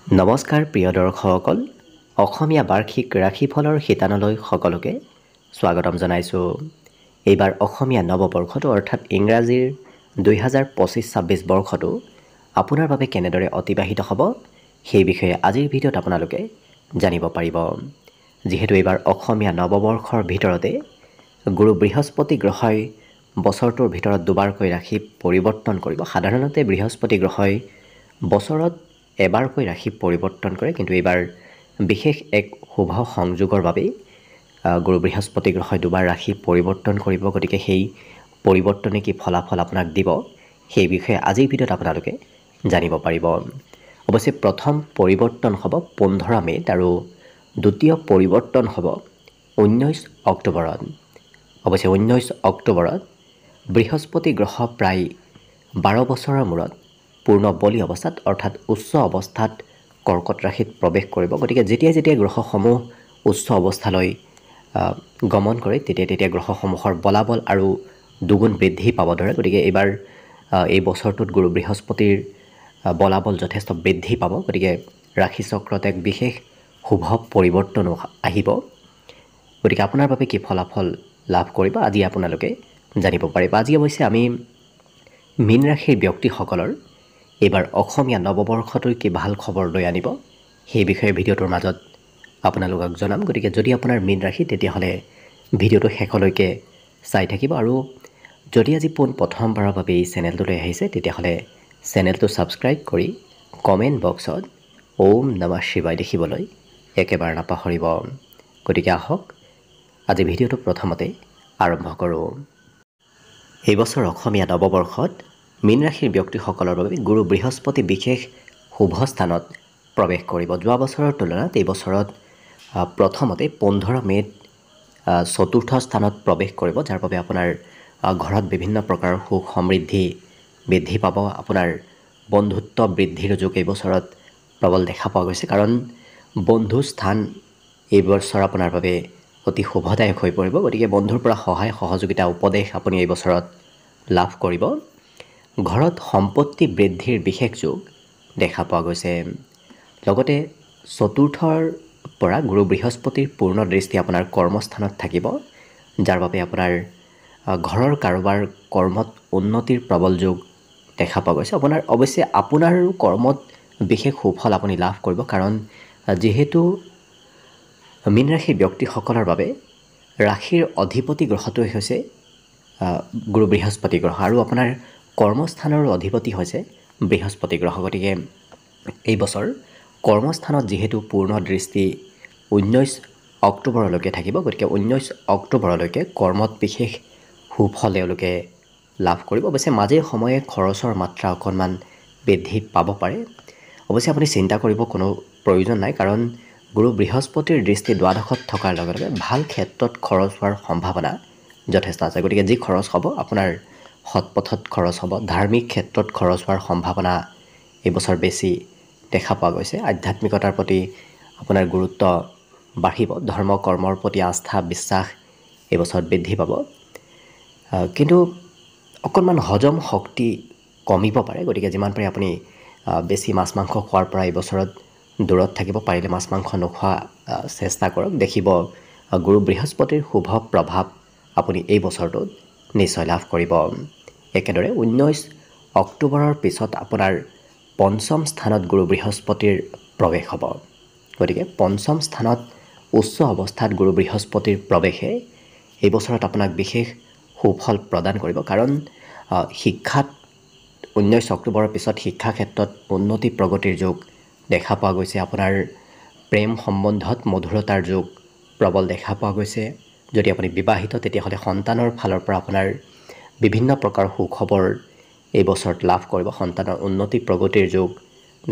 নমস্কাৰ প্ৰিয় দৰ্শকসকল, অসমীয়া বাৰ্ষিক ৰাশিফলৰ শিতানলৈ সকলোকে স্বাগতম জনাইছোঁ। এইবাৰ অসমীয়া নৱবৰ্ষটো অৰ্থাৎ ইংৰাজীৰ 2025-26 বৰ্ষটো আপোনাৰ বাবে কেনেদৰে অতিবাহিত হ'ব সেই বিষয়ে আজিৰ ভিডিঅ'ত আপোনালোকে জানিব পাৰিব। যিহেতু এইবাৰ অসমীয়া নৱবৰ্ষৰ ভিতৰতে গুৰু বৃহস্পতি গ্ৰহই বছৰটোৰ ভিতৰত দুবাৰকৈ ৰাশি পৰিৱৰ্তন কৰিব। সাধাৰণতে বৃহস্পতি গ্ৰহই বছৰত এবাৰকৈ ৰাশি পৰিৱৰ্তন কৰে, কিন্তু এইবাৰ বিশেষ এক শুভ সংযোগৰ বাবেই গুৰু বৃহস্পতি গ্ৰহই দুবাৰ ৰাশি পৰিৱৰ্তন কৰিব। গতিকে সেই পৰিৱৰ্তনে কি ফলাফল আপোনাক দিব সেই বিষয়ে আজিৰ ভিডিঅ'ত আপোনালোকে জানিব পাৰিব। অৱশ্যে প্ৰথম পৰিৱৰ্তন হ'ব 15 মে'ত আৰু দ্বিতীয় পৰিৱৰ্তন হ'ব 19 অক্টোবৰত। অৱশ্যে 19 অক্টোবৰত বৃহস্পতি গ্ৰহ প্ৰায় 12 বছৰৰ মূৰত পূৰ্ণ বলি অৱস্থাত অৰ্থাৎ উচ্চ অৱস্থাত কৰ্কট ৰাশিত প্ৰৱেশ কৰিব। গতিকে যেতিয়া গ্ৰহসমূহ উচ্চ অৱস্থালৈ গমন কৰে তেতিয়া গ্ৰহসমূহৰ বলাবল আৰু দুগুণ বৃদ্ধি পাব ধৰে। গতিকে এইবাৰ এই বছৰটোত গুৰু বৃহস্পতিৰ বলাবল যথেষ্ট বৃদ্ধি পাব। গতিকে ৰাশিচক্ৰত এক বিশেষ শুভ পৰিৱৰ্তনো আহিব। গতিকে আপোনাৰ বাবে কি ফলাফল লাভ কৰিব আজি আপোনালোকে জানিব পাৰিব। আজি অৱশ্যে আমি মীন ৰাশিৰ ব্যক্তিসকলৰ এইবাৰ অসমীয়া নৱবৰ্ষটোৰ কি ভাল খবৰ লৈ আনিব সেই বিষয়ে ভিডিঅ'টোৰ মাজত আপোনালোকক জনাম। গতিকে যদি আপোনাৰ মীন ৰাশি তেতিয়াহ'লে ভিডিঅ'টো শেষলৈকে চাই থাকিব, আৰু যদি আজি প্ৰথমবাৰৰ বাবে এই চেনেলটোলৈ আহিছে তেতিয়াহ'লে চেনেলটো ছাবস্ক্ৰাইব কৰি কমেণ্ট বক্সত ওম নমঃ শিৱায় লিখিবলৈ একেবাৰে নাপাহৰিব। গতিকে আহক আজি ভিডিঅ'টো প্ৰথমতে আৰম্ভ কৰোঁ। এইবছৰ অসমীয়া নৱবৰ্ষত মীন ৰাশিৰ ব্যক্তিসকলৰ বাবে গুৰু বৃহস্পতি বিশেষ শুভ স্থানত প্ৰৱেশ কৰিব। যোৱা বছৰৰ তুলনাত এই বছৰত প্ৰথমতে 15 মে'ত চতুৰ্থ স্থানত প্ৰৱেশ কৰিব, যাৰ বাবে আপোনাৰ ঘৰত বিভিন্ন প্ৰকাৰৰ সুখ সমৃদ্ধি বৃদ্ধি পাব। আপোনাৰ বন্ধুত্ব বৃদ্ধিৰ যোগ এই বছৰত প্ৰবল দেখা পোৱা গৈছে, কাৰণ বন্ধু স্থান এই বছৰ আপোনাৰ বাবে অতি শুভদায়ক হৈ পৰিব। গতিকে বন্ধুৰ পৰা সহায় সহযোগিতা উপদেশ আপুনি এই বছৰত লাভ কৰিব। ঘৰত সম্পত্তি বৃদ্ধিৰ বিশেষ যোগ দেখা পোৱা গৈছে। লগতে চতুৰ্থৰ পৰা গুৰু বৃহস্পতিৰ পূৰ্ণ দৃষ্টি আপোনাৰ কৰ্মস্থানত থাকিব, যাৰ বাবে আপোনাৰ ঘৰৰ কাৰোবাৰ কৰ্মত উন্নতিৰ প্ৰবল যোগ দেখা পোৱা গৈছে। অৱশ্যে আপোনাৰ কৰ্মত বিশেষ সুফল আপুনি লাভ কৰিব, কাৰণ যিহেতু মীন ৰাশিৰ ব্যক্তিসকলৰ বাবে ৰাশিৰ অধিপতি গ্ৰহটোৱে হৈছে গুৰু বৃহস্পতি গ্ৰহ, আৰু আপোনাৰ কৰ্মস্থানৰো অধিপতি হৈছে বৃহস্পতি গ্ৰহ। গতিকে এই বছৰ কৰ্মস্থানত যিহেতু পূৰ্ণ দৃষ্টি 19 অক্টোবৰলৈকে থাকিব, গতিকে 19 অক্টোবৰলৈকে কৰ্মত বিশেষ সুফল তেওঁলোকে লাভ কৰিব। অৱশ্যে মাজে সময়ে খৰচৰ মাত্ৰা অকণমান বৃদ্ধি পাব পাৰে। অৱশ্যে আপুনি চিন্তা কৰিব কোনো প্ৰয়োজন নাই, কাৰণ গুৰু বৃহস্পতিৰ দৃষ্টি দ্বাদশত থকাৰ লগে লগে ভাল ক্ষেত্ৰত খৰচ হোৱাৰ সম্ভাৱনা যথেষ্ট আছে। গতিকে যি খৰচ হ'ব আপোনাৰ সৎপথত খৰচ হ'ব, ধাৰ্মিক ক্ষেত্ৰত খৰচ হোৱাৰ সম্ভাৱনা এইবছৰ বেছি দেখা পোৱা গৈছে। আধ্যাত্মিকতাৰ প্ৰতি আপোনাৰ গুৰুত্ব বাঢ়িব, ধৰ্ম কৰ্মৰ প্ৰতি আস্থা বিশ্বাস এইবছৰত বৃদ্ধি পাব। কিন্তু অকণমান হজম শক্তি কমিব পাৰে। গতিকে যিমান পাৰে আপুনি বেছি মাছ মাংস খোৱাৰ পৰা এইবছৰত দূৰত থাকিব, পাৰিলে মাছ মাংস নোখোৱা চেষ্টা কৰক। দেখিব গুৰু বৃহস্পতিৰ শুভ প্ৰভাৱ আপুনি এই বছৰটোত নিশ্চয় লাভ কৰিব। একেদৰে 19 অক্টোবৰৰ পিছত আপোনাৰ পঞ্চম স্থানত গুৰু বৃহস্পতিৰ প্ৰৱেশ হ'ব। গতিকে পঞ্চম স্থানত উচ্চ অৱস্থাত গুৰু বৃহস্পতিৰ প্ৰৱেশে এই বছৰত আপোনাক বিশেষ সুফল প্ৰদান কৰিব, কাৰণ শিক্ষাত 19 অক্টোবৰৰ পিছত শিক্ষা ক্ষেত্ৰত উন্নতি প্ৰগতিৰ যোগ দেখা পোৱা গৈছে। আপোনাৰ প্ৰেম সম্বন্ধত মধুৰতাৰ যোগ প্ৰবল দেখা পোৱা গৈছে। যদি আপুনি বিবাহিত তেতিয়াহ'লে সন্তানৰ ফালৰ পৰা আপোনাৰ বিভিন্ন প্ৰকাৰৰ সুখবৰ এই বছৰত লাভ কৰিব। সন্তানৰ উন্নতি প্ৰগতিৰ যোগ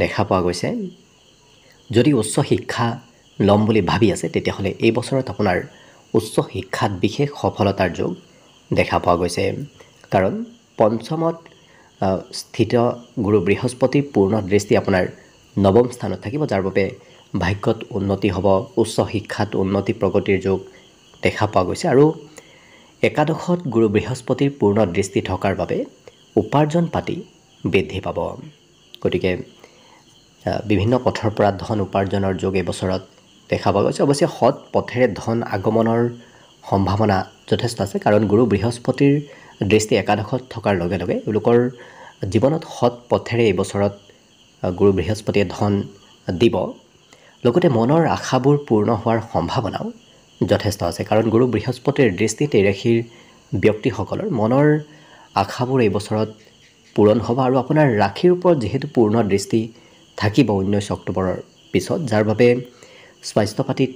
দেখা পোৱা গৈছে। যদি উচ্চ শিক্ষা ল'ম বুলি ভাবি আছে তেতিয়াহ'লে এই বছৰত আপোনাৰ উচ্চ শিক্ষাত বিশেষ সফলতাৰ যোগ দেখা পোৱা গৈছে, কাৰণ পঞ্চমত স্থিত গুৰু বৃহস্পতিৰ পূৰ্ণ দৃষ্টি আপোনাৰ নৱম স্থানত থাকিব, যাৰ বাবে ভাগ্যত উন্নতি হ'ব, উচ্চ শিক্ষাত উন্নতি প্ৰগতিৰ যোগ দেখা পোৱা গৈছে। আৰু একাদশত গুৰু বৃহস্পতিৰ পূৰ্ণ দৃষ্টি থকাৰ বাবে উপাৰ্জন পাতি বৃদ্ধি পাব। গতিকে বিভিন্ন পথৰ পৰা ধন উপাৰ্জনৰ যোগ এই বছৰত দেখা পোৱা গৈছে। অৱশ্যে সৎ পথেৰে ধন আগমনৰ সম্ভাৱনা যথেষ্ট আছে, কাৰণ গুৰু বৃহস্পতিৰ দৃষ্টি একাদশত থকাৰ লগে লগে এওঁলোকৰ জীৱনত সৎ পথেৰে এই বছৰত গুৰু বৃহস্পতিয়ে ধন দিব। লগতে মনৰ আশাবোৰ পূৰ্ণ হোৱাৰ সম্ভাৱনাও যথেষ্ট আছে, কাৰণ গুৰু বৃহস্পতিৰ দৃষ্টিত এই ৰাশিৰ ব্যক্তিসকলৰ মনৰ আশাবোৰ এই বছৰত পূৰণ হ'ব। আৰু আপোনাৰ ৰাশিৰ ওপৰত যিহেতু পূৰ্ণ দৃষ্টি থাকিব 19 অক্টোবৰৰ পিছত, যাৰ বাবে স্বাস্থ্য পাতিত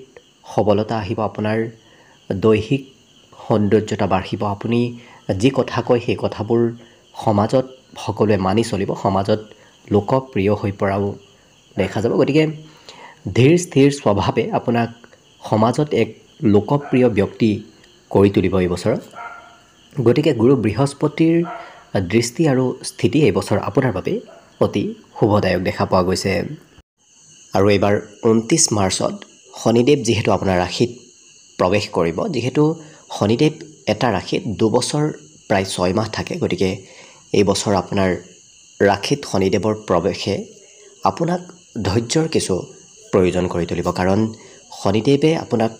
সবলতা আহিব, আপোনাৰ দৈহিক সৌন্দৰ্যতা বাঢ়িব, আপুনি যি কথা কয় সেই কথাবোৰ সমাজত সকলোৱে মানি চলিব, সমাজত লোকপ্ৰিয় হৈ পৰাও দেখা যাব। গতিকে ধীৰ স্থিৰ স্বভাৱে আপোনাক সমাজত এক লোকপ্ৰিয় ব্যক্তি কৰি তুলিব এই বছৰত। গতিকে গুৰু বৃহস্পতিৰ দৃষ্টি আৰু স্থিতি এই বছৰ আপোনাৰ বাবে অতি শুভদায়ক দেখা পোৱা গৈছে। আৰু এইবাৰ 29 মাৰ্চত শনিদেৱ যিহেতু আপোনাৰ ৰাশিত প্ৰৱেশ কৰিব, যিহেতু শনিদেৱ এটা ৰাশিত 2 বছৰ প্ৰায় 6 মাহ থাকে, গতিকে এই বছৰ আপোনাৰ ৰাশিত শনিদেৱৰ প্ৰৱেশে আপোনাক ধৈৰ্যৰ কিছু প্ৰয়োজন কৰি তুলিব, কাৰণ শনিদেৱে আপোনাক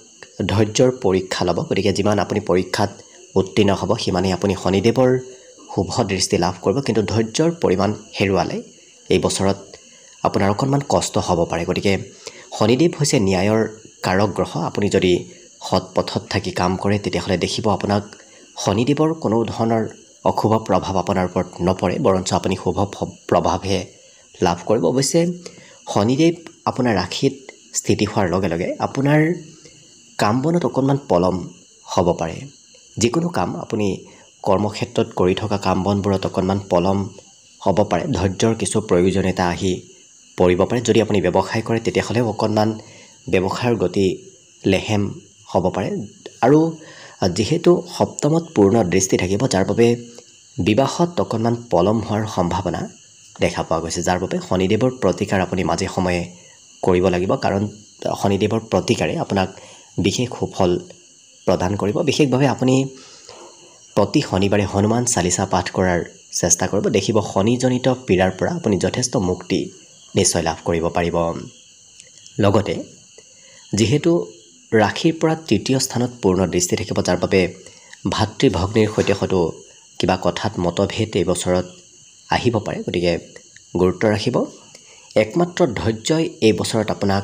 ধৈৰ্যৰ পৰীক্ষা ল'ব। গতিকে যিমান আপুনি পৰীক্ষাত উত্তীৰ্ণ হ'ব, সিমানেই আপুনি শনিদেৱৰ শুভ দৃষ্টি লাভ কৰিব। কিন্তু ধৈৰ্যৰ পৰিমাণ হেৰুৱালে এই বছৰত আপোনাৰ অকণমান কষ্ট হ'ব পাৰে। গতিকে শনিদেৱ হৈছে ন্যায়ৰ কাৰক গ্ৰহ। আপুনি যদি সৎ পথত থাকি কাম কৰে, তেতিয়াহ'লে দেখিব আপোনাক শনিদেৱৰ কোনো ধৰণৰ অশুভ প্ৰভাৱ আপোনাৰ ওপৰত নপৰে, বৰঞ্চ আপুনি শুভ প্ৰভাৱহে লাভ কৰিব। অৱশ্যে শনিদেৱ আপোনাৰ ৰাশিত স্থিতি হোৱাৰ লগে লগে আপোনাৰ কাম বনত অকণমান পলম হ'ব পাৰে। যিকোনো কাম আপুনি কৰ্মক্ষেত্ৰত কৰি থকা কাম বনবোৰত অকণমান পলম হ'ব পাৰে, ধৈৰ্যৰ কিছু প্ৰয়োজনীয়তা আহি পৰিব পাৰে। যদি আপুনি ব্যৱসায় কৰে, তেতিয়াহ'লেও অকণমান ব্যৱসায়ৰ গতি লেহেম হ'ব পাৰে। আৰু যিহেতু সপ্তমত পূৰ্ণ দৃষ্টি থাকিব, যাৰ বাবে বিবাহত অকণমান পলম হোৱাৰ সম্ভাৱনা দেখা পোৱা গৈছে, যাৰ বাবে শনিদেৱৰ প্ৰতিকাৰ আপুনি মাজে সময়ে কৰিব লাগিব, কাৰণ শনিদেৱৰ প্ৰতিকাৰে আপোনাক বিশেষ সুফল প্ৰদান কৰিব। বিশেষভাৱে আপুনি প্ৰতি শনিবাৰে হনুমান চালিচা পাঠ কৰাৰ চেষ্টা কৰিব। দেখিব শনিজনিত পীড়াৰ পৰা আপুনি যথেষ্ট মুক্তি নিশ্চয় লাভ কৰিব পাৰিব। লগতে যিহেতু ৰাশিৰ পৰা তৃতীয় স্থানত পূৰ্ণ দৃষ্টি থাকিব, যাৰ বাবে ভাতৃ ভগ্নীৰ সৈতে হয়তো কিবা কথাত মতভেদ এই বছৰত আহিব পাৰে, গতিকে গুৰুত্ব ৰাখিব। একমাত্ৰ ধৈৰ্যই এই বছৰত আপোনাক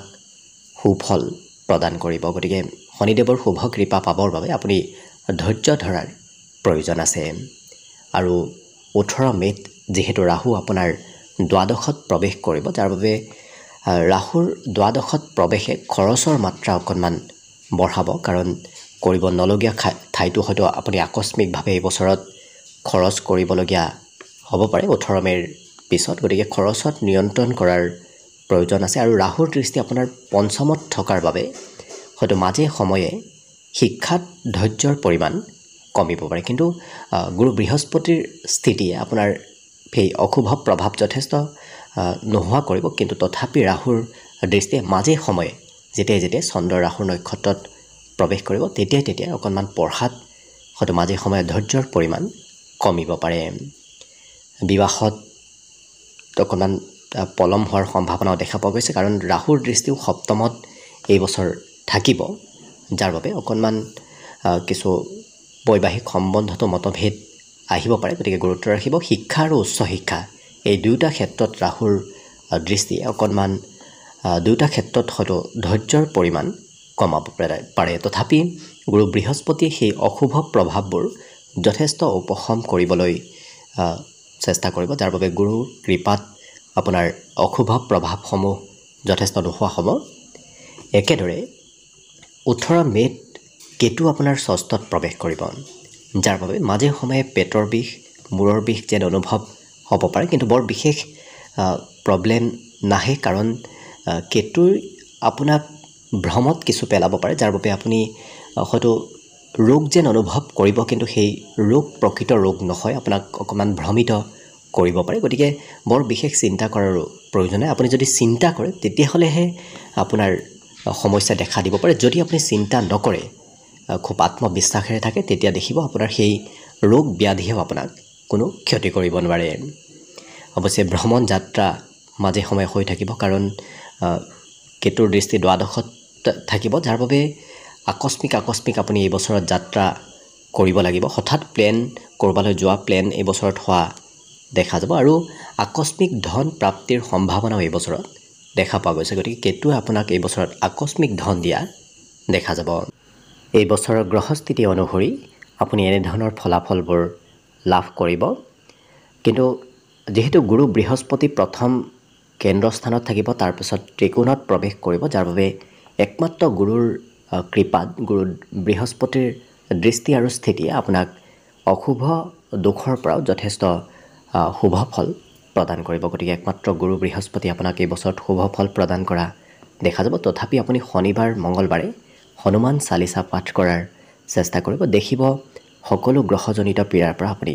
সুফল প্ৰদান কৰিব। গতিকে শনিদেৱৰ শুভ কৃপা পাবৰ বাবে আপুনি ধৈৰ্য ধৰাৰ প্ৰয়োজন আছে। আৰু 18 মে'ত যিহেতু ৰাহু আপোনাৰ দ্বাদশত প্ৰৱেশ কৰিব, যাৰ বাবে ৰাহুৰ দ্বাদশত প্ৰৱেশে খৰচৰ মাত্ৰা অকণমান বঢ়াব, কাৰণ কৰিব নলগীয়া ঠাইতো হয়তো আপুনি আকস্মিকভাৱে এই বছৰত খৰচ কৰিবলগীয়া হ'ব পাৰে 18 মে'ৰ পিছত। গতিকে খৰচত নিয়ন্ত্ৰণ কৰাৰ প্ৰয়োজন আছে। আৰু ৰাহুৰ দৃষ্টি আপোনাৰ পঞ্চমত থকাৰ বাবে হয়তো মাজে সময়ে শিক্ষাত ধৈৰ্যৰ পৰিমাণ কমিব পাৰে। কিন্তু গুৰু বৃহস্পতিৰ স্থিতিয়ে আপোনাৰ সেই অশুভ প্ৰভাৱ যথেষ্ট নোহোৱা কৰিব, কিন্তু তথাপি ৰাহুৰ দৃষ্টিয়ে মাজে সময়ে যেতিয়াই চন্দ্ৰ ৰাহুৰ নক্ষত্ৰত প্ৰৱেশ কৰিব, তেতিয়াই অকণমান পঢ়াত হয়তো মাজে সময়ে ধৈৰ্যৰ পৰিমাণ কমিব পাৰে। বিবাহত অকণমান পলম হোৱাৰ সম্ভাৱনাও দেখা পোৱা গৈছে, কাৰণ ৰাহুৰ দৃষ্টিও সপ্তমত এই বছৰ থাকিব, যাৰ বাবে অকণমান কিছু বৈবাহিক সম্বন্ধতো মতভেদ আহিব পাৰে। গতিকে গুৰুত্ব ৰাখিব। শিক্ষা আৰু উচ্চ শিক্ষা এই দুয়োটা ক্ষেত্ৰত ৰাহুৰ দৃষ্টিয়ে অকণমান দুয়োটা ক্ষেত্ৰত হয়তো ধৈৰ্যৰ পৰিমাণ কমাব পাৰে। তথাপি গুৰু বৃহস্পতিয়ে সেই অশুভ প্ৰভাৱবোৰ যথেষ্ট উপশম কৰিবলৈ চেষ্টা কৰিব, যাৰ বাবে গুৰুৰ কৃপাত আপোনাৰ অশুভ প্ৰভাৱসমূহ যথেষ্ট নোহোৱা হ'ব। একেদৰে 18 মে'ত কেতু আপোনাৰ ষষ্ঠত প্ৰৱেশ কৰিব, যাৰ বাবে মাজে সময়ে পেটৰ বিষ, মূৰৰ বিষ যেন অনুভৱ হ'ব পাৰে, কিন্তু বৰ বিশেষ প্ৰব্লেম নাহে, কাৰণ কেতুই আপোনাক ভ্ৰমত কিছু পেলাব পাৰে, যাৰ বাবে আপুনি হয়তো ৰোগ যেন অনুভৱ কৰিব, কিন্তু সেই ৰোগ প্ৰকৃত ৰোগ নহয়, আপোনাক অকণমান ভ্ৰমিত কৰিব পাৰে। গতিকে বৰ বিশেষ চিন্তা কৰাৰো প্ৰয়োজন নাই। আপুনি যদি চিন্তা কৰে, তেতিয়াহ'লেহে আপোনাৰ সমস্যা দেখা দিব পাৰে। যদি আপুনি চিন্তা নকৰে, খুব আত্মবিশ্বাসেৰে থাকে, তেতিয়া দেখিব আপোনাৰ সেই ৰোগ ব্যাধিয়েও আপোনাক কোনো ক্ষতি কৰিব নোৱাৰে। অৱশ্যে ভ্ৰমণ যাত্ৰা মাজে সময়ে হৈ থাকিব, কাৰণ কেতুৰ দৃষ্টি দ্বাদশত থাকিব, যাৰ বাবে আকস্মিক আপুনি এই বছৰত যাত্ৰা কৰিব লাগিব। হঠাৎ প্লেন ক'ৰবালৈ যোৱা প্লেন এই বছৰত হোৱা দেখা যাব, আৰু আকস্মিক ধন প্ৰাপ্তিৰ সম্ভাৱনাও এই বছৰত দেখা পোৱা গৈছে। গতিকে কেতুৱে আপোনাক এই বছৰত আকস্মিক ধন দিয়া দেখা যাব। এই বছৰৰ গ্ৰহস্থিতি অনুসৰি আপুনি এনেধৰণৰ ফলাফলবোৰ লাভ কৰিব। কিন্তু যিহেতু গুৰু বৃহস্পতি প্ৰথম কেন্দ্ৰস্থানত থাকিব, তাৰপিছত ত্ৰিকোণত প্ৰৱেশ কৰিব, যাৰ বাবে একমাত্ৰ গুৰুৰ কৃপাত, গুৰু বৃহস্পতিৰ দৃষ্টি আৰু স্থিতিয়ে আপোনাক অশুভ দোষৰ পৰাও যথেষ্ট শুভ ফল প্ৰদান কৰিব। গতিকে একমাত্ৰ গুৰু বৃহস্পতি আপোনাক এই বছৰত শুভ ফল প্ৰদান কৰা দেখা যাব। তথাপি আপুনি শনিবাৰ মঙলবাৰে হনুমান চালিচা পাঠ কৰাৰ চেষ্টা কৰিব। দেখিব সকলো গ্ৰহজনিত পীড়াৰ পৰা আপুনি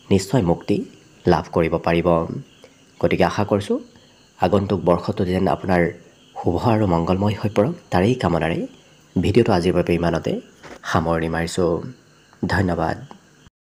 নিশ্চয় মুক্তি লাভ কৰিব পাৰিব। গতিকে আশা কৰিছোঁ আগন্তুক বৰ্ষটো যেন আপোনাৰ শুভ আৰু মংগলময় হৈ পৰক, তাৰেই কামনাৰে ভিডিঅ'টো আজিৰ বাবে ইমানতে সামৰণি মাৰিছোঁ। ধন্যবাদ।